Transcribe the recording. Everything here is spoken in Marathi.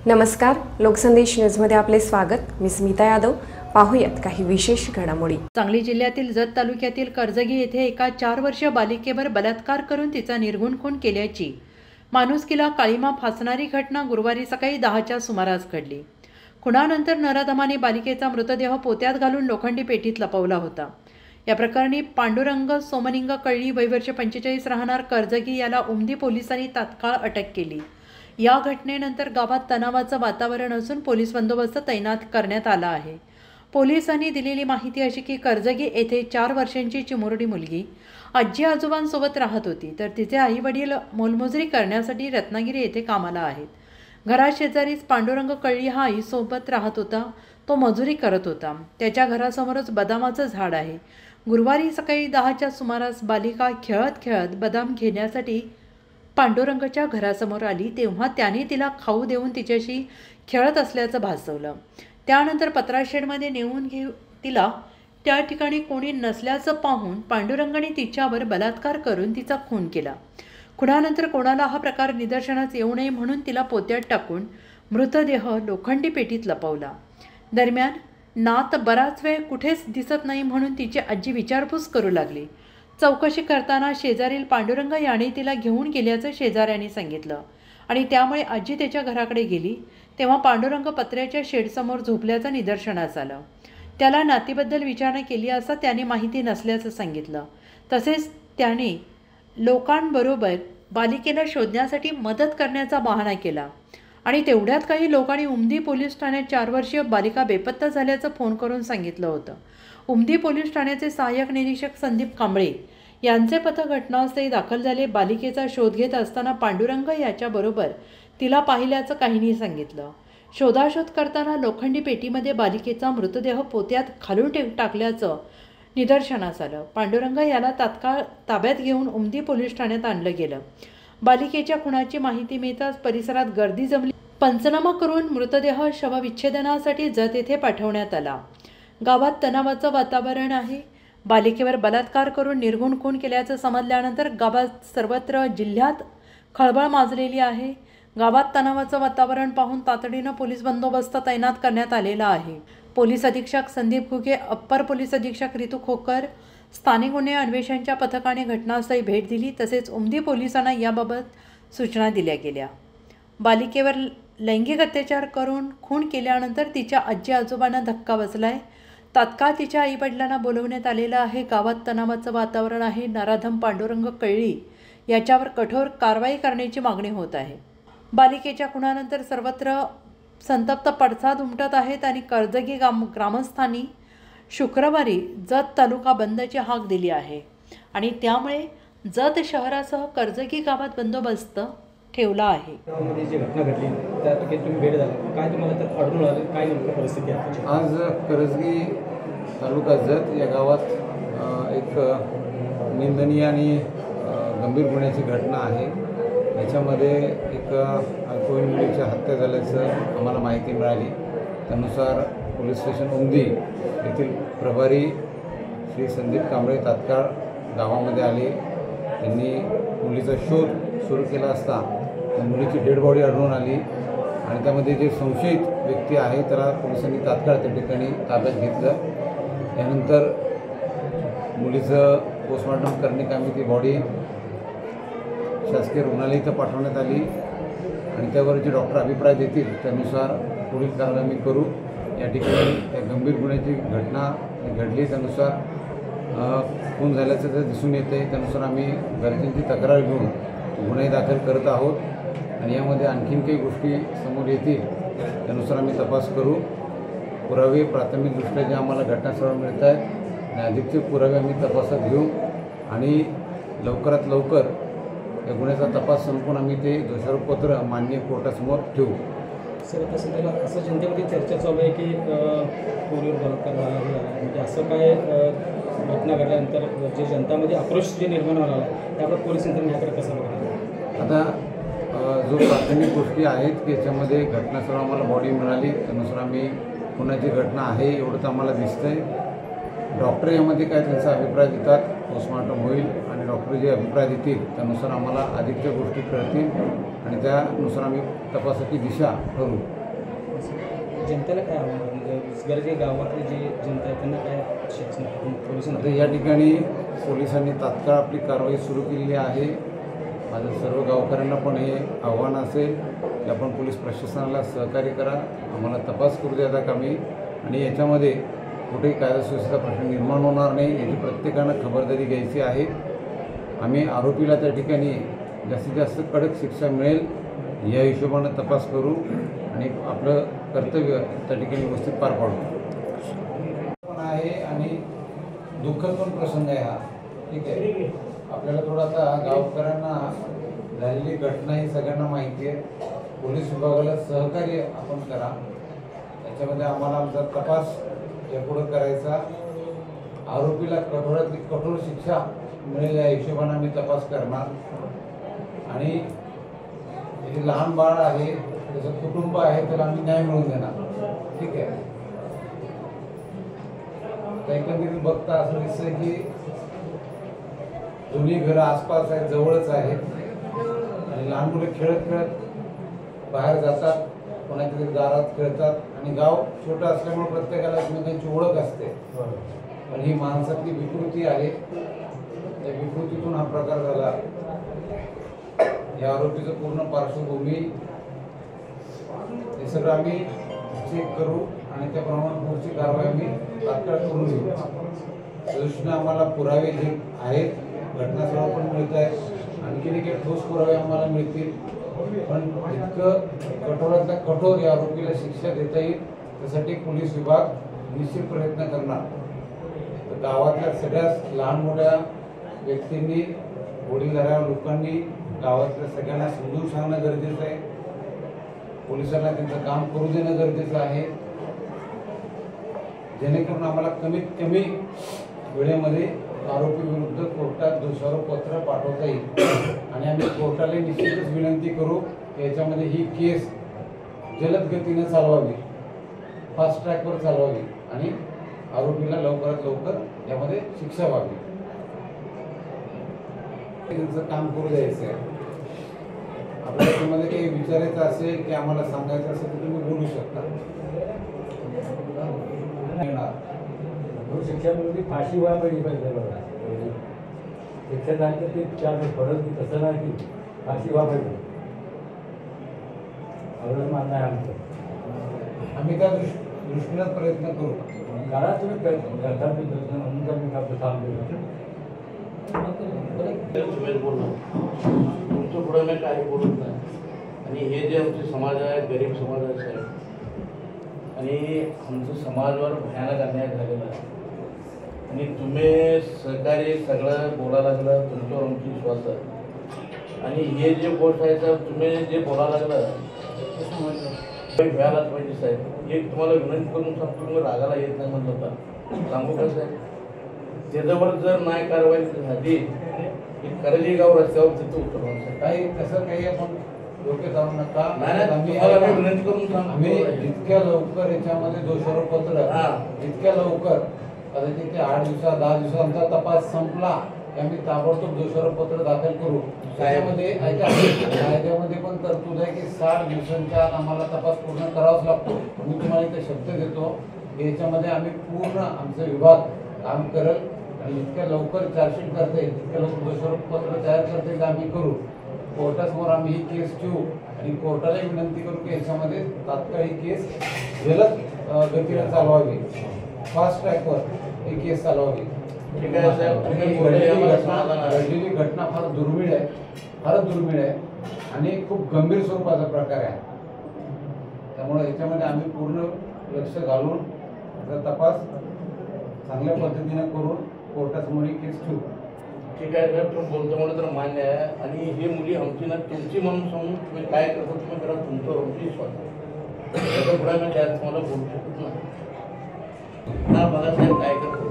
नमस्कार, लोकसंदेश न्यूजमध्ये आपले स्वागत। मी स्मिता यादव। पाहूयात काही विशेष घडामोडी। सांगली जिल्ह्यातील जत तालुक्यातील कर्जगी येथे एका 4 वर्षीय बालिकेवर बलात्कार करून तिचा निर्घुण खून केल्याची माणुसकीला काळीमा फासणारी घटना गुरुवारी सकाळी 10च्या सुमारास घडली। खुनानंतर नराधमाने बालिकेचा मृतदेह पोत्यात घालून लोखंडी पेटीत लपवला होता। या प्रकरणी पांडुरंग सोमनिंग कळली वय वर्ष 45 राहणार कर्जगी याला उमदी पोलिसांनी तात्काळ अटक केली। या घटनेनंतर गावात तणावाचं वातावरण असून पोलीस बंदोबस्त तैनात करण्यात आला आहे। पोलिसांनी दिलेली माहिती अशी की कर्जगी येथे 4 वर्षांची चिमुरडी मुलगी आजी आजोबांसोबत राहत होती, तर तिचे आई वडील मोलमजुरी करण्यासाठी रत्नागिरी येथे कामाला आहेत। घरात शेजारीच पांडुरंग कळली हा आईसोबत राहत होता। तो मजुरी करत होता। त्याच्या घरासमोरच बदामाचं झाड आहे। गुरुवारी सकाळी 10च्या सुमारास बालिका खेळत खेळत बदाम घेण्यासाठी पांडुरंगच्या घरासमोर आली, तेव्हा त्याने तिला खाऊ देऊन तिच्याशी खेळत असल्याचं भासवलं। त्यानंतर पत्राशेडमध्ये नेऊन तिला त्या ठिकाणी कोणी नसल्याचं पाहून पांडुरंगाने तिच्यावर बलात्कार करून तिचा खून केला। खुनानंतर कोणाला हा प्रकार निदर्शनास येऊ नये म्हणून तिला पोत्यात टाकून मृतदेह लोखंडी पेटीत लपवला। दरम्यान नात बराच वेळ कुठेच दिसत नाही म्हणून तिची आजी विचारपूस करू लागली। चौकशी करताना शेजारील पांडुरंग याने तिला घेऊन गेल्याचं शेजाऱ्याने सांगितलं आणि त्यामुळे आजी त्याच्या घराकडे गेली, तेव्हा पांडुरंग पत्र्याच्या शेडसमोर झोपल्याचं निदर्शनास आलं। त्याला नातीबद्दल विचारणा केली असता त्याने माहिती नसल्याचं सांगितलं। तसेच त्याने लोकांबरोबर बालिकेला शोधण्यासाठी मदत करण्याचा बहाणा केला आणि तेवढ्यात काही लोकांनी उमदी पोलीस ठाण्यात 4 वर्षीय बालिका बेपत्ता झाल्याचं फोन करून सांगितलं होतं। उमदी पोलीस ठाण्याचे सहाय्यक निरीक्षक संदीप कांबळे यांचे पथक घटनास्थळी दाखल झाले। बालिकेचा शोध घेत असताना पांडुरंग याच्याबरोबर तिला पाहिल्याचं काहींनी सांगितलं। शोधाशोध करताना लोखंडी पेटीमध्ये बालिकेचा मृतदेह पोत्यात घालून टाकल्याचं निदर्शनास आलं। पांडुरंग याला तात्काळ ताब्यात घेऊन उमदी पोलीस ठाण्यात आणलं गेलं। बालिकेच्या खुनाची माहिती मिळताच परिसरात गर्दी जमली। पंचनामा करून मृतदेह शवविच्छेदनासाठी जत येथे पाठवण्यात आला। गावात तणावाचं वातावरण आहे। बालिकेवर बलात्कार करून निर्घुण खून केल्याचं समजल्यानंतर गावात सर्वत्र जिल्ह्यात खळबळ माजलेली आहे। गावात तणावाचं वातावरण पाहून तातडीनं पोलीस बंदोबस्त तैनात करण्यात आलेला आहे। पोलीस अधीक्षक संदीप घुगे, अप्पर पोलीस अधीक्षक रितू खोकर, स्थानिक गुन्हे अन्वेषणच्या पथकाने घटनास्थळी भेट दिली। तसेच उमदी पोलिसांना याबाबत सूचना दिल्या गेल्या। बालिकेवर लैंगिक अत्याचार करून खून केल्यानंतर तिच्या आजी आजोबांना धक्का बसलाय। तात्काळ तिच्या आईवडिलांना बोलवण्यात आलेलं आहे। गावात तणावाचं वातावरण आहे। नराधम पांडुरंग कळली याच्यावर कठोर कारवाई करण्याची मागणी होत आहे। बालिकेच्या खुनानंतर सर्वत्र संतप्त पडसाद उमटत आहेत आणि कर्जगी ग्रामस्थांनी शुक्रवारी जत तालुका बंदची हाक दिली आहे आणि त्यामुळे जत शहरासह कर्जगी गावात बंदोबस्त ठेवला आहे। जी घटना घडली त्या ठिकाणी तुम्ही भेट झाला, काय तुम्हाला त्यात आढळून आलं, काय नेमकी परिस्थिती आहे? आज कर्जगी तालुका जत या गावात एक निंदनीय आणि गंभीर गुन्ह्याची घटना आहे। याच्यामध्ये एक अल्पवयीन मुलीची हत्या झाल्याचं आम्हाला माहिती मिळाली। त्यानुसार पोलीस स्टेशन उमदी येथील प्रभारी श्री संदीप कांबळे तात्काळ गावामध्ये आले। त्यांनी मुलीचा शोध सुरू केला असता त्या मुलीची डेड बॉडी आढळून आली आणि त्यामध्ये जे संशयित व्यक्ती आहे त्याला पोलिसांनी तात्काळ त्या ठिकाणी ताब्यात घेतलं। यानंतर मुलीचं पोस्टमॉर्टम करण्याकामी ती बॉडी शासकीय रुग्णालय इथं पाठवण्यात आली आणि त्यावर जे डॉक्टर अभिप्राय देतील त्यानुसार पुढील कारवाई आम्ही करू। या ठिकाणी त्या गंभीर गुन्ह्याची घटना घडली, त्यानुसार खून झाल्याचं जर दिसून येते त्यानुसार आम्ही घरच्यांची तक्रार घेऊन गुन्हे दाखल करत आहोत आणि यामध्ये आणखीन काही गोष्टी समोर येतील त्यानुसार आम्ही तपास करू। पुरावे प्राथमिकदृष्ट्या जे आम्हाला घटनास्थळावर मिळत आहेत आणि अधिकचे पुरावे आम्ही तपासात घेऊ आणि लवकरात लवकर या गुन्ह्याचा तपास संपवून आम्ही ते दोषारोपपत्र माननीय कोर्टासमोर ठेवू। सर, आता सध्याला असं जनतेमध्ये चर्चा चालू आहे की पोलीवर बलात्कार झाला, म्हणजे असं काय घटना घडल्यानंतर जे जनतामध्ये आक्रोश जे निर्माण झाला आहे त्याकडे पोलीस यंत्रणा ह्याकडे कसं बघणार? आता जो प्राथमिक गोष्टी आहेत की याच्यामध्ये घटनास्थळावर आम्हाला बॉडी मिळाली, त्यानुसार आम्ही खुनाची घटना आहे एवढं तर आम्हाला दिसतंय। डॉक्टर यामध्ये काय त्यांचा अभिप्राय देतात, पोस्टमॉर्टम होईल आणि डॉक्टर जे अभिप्राय देतील त्यानुसार आम्हाला अधिकच्या गोष्टी कळतील आणि त्यानुसार आम्ही तपासाची दिशा ठरवू। जनतेला काय आव्हान म्हणजे रोजगाराची गावातली जी जनता आहे त्यांना काय शासन पोलिसांना आता या ठिकाणी पोलिसांनी तात्काळ आपली कारवाई सुरू केलेली आहे. माझ्या सर्व गावकऱ्यांना पण हे आव्हान असेल की आपण पोलीस प्रशासनाला सहकार्य करा, आम्हाला तपास करू द्या कामी आणि याच्यामध्ये कुठेही कायदा सुव्यवस्थेचा प्रश्न निर्माण होणार नाही याची प्रत्येकानं खबरदारी घ्यायची आहे. आम्ही आरोपीला त्या ठिकाणी जास्तीत जास्त कडक शिक्षा मिळेल या हिशोबानं तपास करू आणि आपलं कर्तव्य त्या ठिकाणी व्यवस्थित पार पाडू पण आहे आणि दुःखद पण प्रसंग आहे हा. ठीक आहे, आपल्याला थोडं आता गावकऱ्यांना झालेली घटना ही सगळ्यांना माहिती आहे. पोलीस विभागाला सहकार्य आपण करा, त्याच्यामध्ये आम्हाला आमचा तपास यापुढं करायचा. आरोपीला कठोरातली कठोर शिक्षा मिळेल या हिशोबाने आम्ही तपास करणार आणि जे लहान बाळ आहे त्याचं कुटुंब आहे त्याला आम्ही न्याय मिळवून देणार. ठीक आहे, एकंदरीत बघता असं दिसतंय की दोन्ही घरं आसपास आहेत, जवळच आहेत आणि लहान मुलं खेळत खेळत बाहेर जातात, कोणाच्या तरी दारात खेळतात आणि गाव छोटं असल्यामुळे प्रत्येकाला एकमेकांची ओळख असते. पण ही माणसातली विकृती आहे, त्या विकृतीतून हा प्रकार झाला. या आरोपीचं पूर्ण पार्श्वभूमी हे सगळं आम्ही चेक करू आणि त्याप्रमाणे पुढची कारवाई आम्ही तात्काळ करून घेऊ. त्या दृष्टीनं आम्हाला पुरावे जे आहेत घटनास्थळ पण मिळत आहे, आणखी देखील ठोस पुरावे आम्हाला मिळतील. पण इतकं कठोरातल्या कठोर या आरोपीला शिक्षा देता येईल त्यासाठी पोलीस विभाग निश्चित प्रयत्न करणार. तर गावातल्या सगळ्या लहान मोठ्या व्यक्तींनी, वडीलधाऱ्या लोकांनी गावातल्या सगळ्यांना समजून सांगणं गरजेचं आहे. पोलिसांना त्यांचं काम करू देणं गरजेचं आहे, जेणेकरून आम्हाला कमीत कमी वेळेमध्ये आरोपी विरुद्ध कोर्टात दोषारोपपत्र पाठवता येईल. आणि आम्ही कोर्टाला निश्चितच विनंती करू की याच्यामध्ये ही केस जलद गतीने चालवावी, फास्ट ट्रॅकवर चालवावी आणि आरोपीला लवकरात लवकर यामध्ये शिक्षा व्हावी. त्यांचं काम करू द्यायचं आहे. आपल्या त्यामध्ये काही विचारायचं असेल की आम्हाला सांगायचं असेल तर तुम्ही बोलू शकता. शिक्षणामध्ये फाशी व्हायला पाहिजे बघा. शिक्षण झालं तर ते 4 वर्ष पडत की तसं नाही की फाशी व्हायला पाहिजे. एवढं मानणं आहे आमचं. आम्ही त्या दृष्टीनेच प्रयत्न करू. करा तुम्ही करता म्हणून तर मी आपलं सांगतो. तुमचं पुढं मी काही बोलत नाही. आणि हे जे आमचे समाज आहे, गरीब समाज आहे साहेब, आणि आमचं समाजावर भयानक अन्याय झालेला आहे. आणि तुम्ही सहकारी सगळं बोलायला लागलं, तुमच्यावर आमची विश्वास आहे. आणि हे जे गोष्ट आहे साहेब, तुम्ही जे बोलायला लागलं व्हायलाच पाहिजे साहेब. एक तुम्हाला विनंती करून सांगतो, तुम्ही रागाला येत नाही म्हणलं होता, सांगू का साहेब, त्याच्यावर जर नाही कारवाई झाली करजी गाव रस्त्यावर तिथं उतरवून काही तसं काही आपण डोके जाऊ नका. आम्ही विनंती करून सांगतो, आम्ही जितक्या लवकर याच्यामध्ये दोषारोपपत्र जितक्या लवकर कदाचित ते 8 दिवसात 10 दिवसात आमचा तपास संपला की आम्ही ताबडतोब दोषारोपपत्र दाखल करू. त्याच्यामध्ये कायद्यामध्ये पण तरतूद आहे की 60 दिवसांच्या आत आम्हाला तपास पूर्ण करावाच लागतो. मी तुम्हाला इथे शब्द देतो की याच्यामध्ये आम्ही पूर्ण आमचा विभाग काम करेल आणि जितक्या लवकर चार्जशीट करता येईल तितक्या लवकर दोषारोपपत्र तयार करता येईल आम्ही करू. कोर्टासमोर आम्ही ही केस ठेवू आणि कोर्टाला विनंती करू की याच्यामध्ये तात्काळ ही केस जलद गतीने चालवावी, फास्ट ट्रॅकवर ही केस चालवावी. घडलेली घटना फार दुर्मिळ आहे, फारच दुर्मिळ आहे आणि खूप गंभीर स्वरूपाचा प्रकार आहे. त्यामुळे याच्यामध्ये आम्ही पूर्ण लक्ष घालून याचा तपास चांगल्या पद्धतीने करून कोर्टासमोर ही केस ठेवू. ठीक आहे साहेब, तुम्ही बोलतो म्हणून तर मान्य आहे. आणि ही मुली आमची ना तुमची म्हणून सांगून तुम्ही काय करता तुम्ही करा, तुमच्यावर आमची विश्वास आहे. त्याच्या पुढे मी त्यात तुम्हाला बोलू शकत नाही. हा बघा साहेब काय करतो.